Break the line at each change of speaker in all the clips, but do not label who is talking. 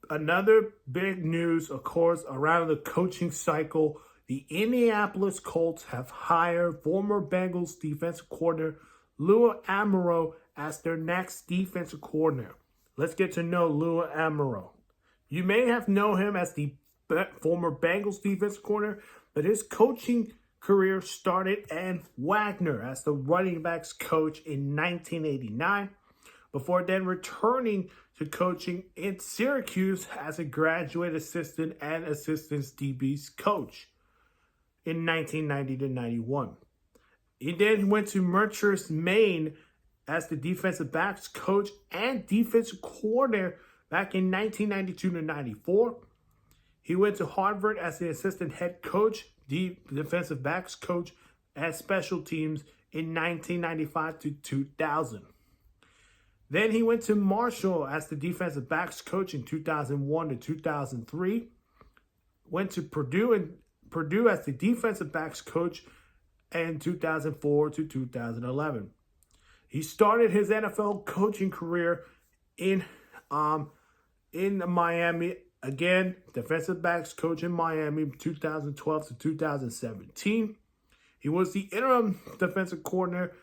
another big news, of course, around the coaching cycle. The Indianapolis Colts have hired former Bengals defensive coordinator Lou Anarumo as their next defensive coordinator. Let's get to know Lou Anarumo. You may have known him as the former Bengals defensive coordinator, but his coaching career started in Wagner as the running backs coach in 1989, before then returning to coaching in Syracuse as a graduate assistant and assistants DB's coach in 1990 to 91. He then went to Mercer's, Maine as the defensive backs coach and defensive coordinator back in 1992 to 94. He went to Harvard as the assistant head coach, defensive backs coach, and special teams in 1995 to 2000. Then he went to Marshall as the defensive backs coach in 2001 to 2003. Went to Purdue as the defensive backs coach in 2004 to 2011. He started his NFL coaching career in Miami. Again, defensive backs coach in Miami 2012 to 2017. He was the interim defensive coordinator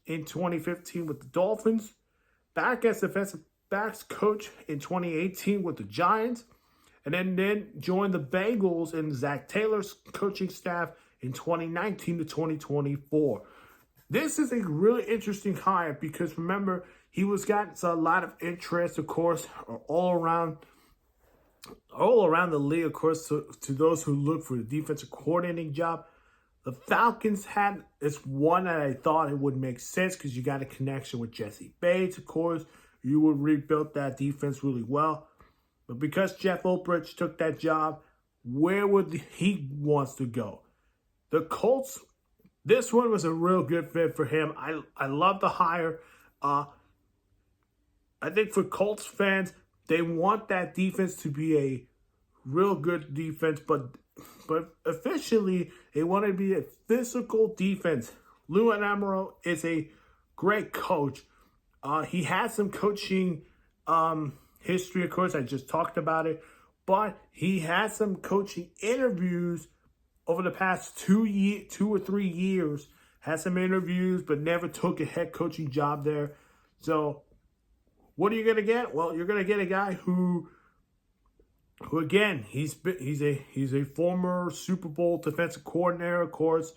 in 2015 with the Dolphins. Back as defensive backs coach in 2018 with the Giants. And then joined the Bengals and Zach Taylor's coaching staff in 2019 to 2024. This is a really interesting hire because remember, he was gotten a lot of interest, of course, all around the league, of course, to those who look for the defensive coordinating job. The Falcons had this one that I thought it would make sense because you got a connection with Jesse Bates, of course. You would rebuild that defense really well. But because Jeff Ulbrich took that job, where would he wants to go? The Colts, this one was a real good fit for him. I love the hire. I think for Colts fans, they want that defense to be a real good defense, but officially, they want to be a physical defense. Lou Anarumo is a great coach. He has some coaching history, of course. I just talked about it. But he has some coaching interviews over the past 2 or 3 years. Had some interviews, but never took a head coaching job there. So, what are you going to get? Well, you're going to get a guy who again, he's a former Super Bowl defensive coordinator, of course.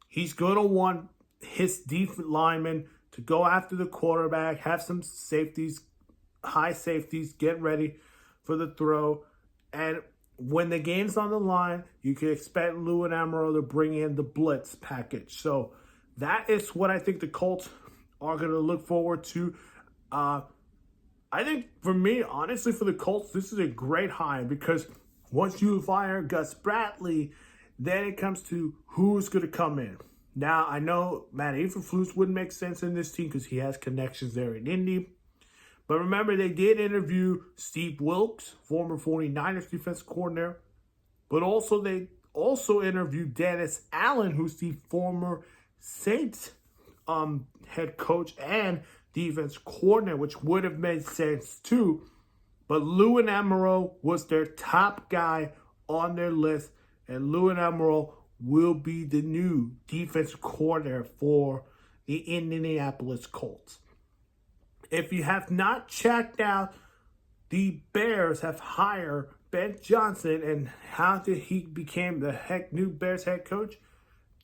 He's going to want his defensive linemen to go after the quarterback, have some safeties, high safeties, get ready for the throw. And when the game's on the line, you can expect Lou Anarumo to bring in the blitz package. So that is what I think the Colts are going to look forward to. I think for me, honestly, for the Colts, this is a great hire because once you fire Gus Bradley, then it comes to who's going to come in. Now, I know Matt Eberflus wouldn't make sense in this team because he has connections there in Indy. But remember, they did interview Steve Wilkes, former 49ers defensive coordinator. But also, they also interviewed Dennis Allen, who's the former Saints head coach and defense coordinator, which would have made sense too. But Lou Anarumo was their top guy on their list, and Lou Anarumo will be the new defense coordinator for the Indianapolis Colts. If you have not checked out, the Bears have hired Ben Johnson and how he became the new Bears head coach.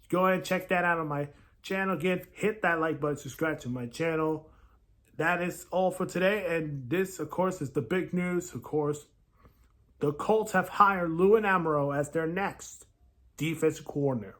Go ahead and check that out on my channel. Again, hit that like button, subscribe to my channel. That is all for today, and this, of course, is the big news. Of course, the Colts have hired Lou Anarumo as their next defensive coordinator.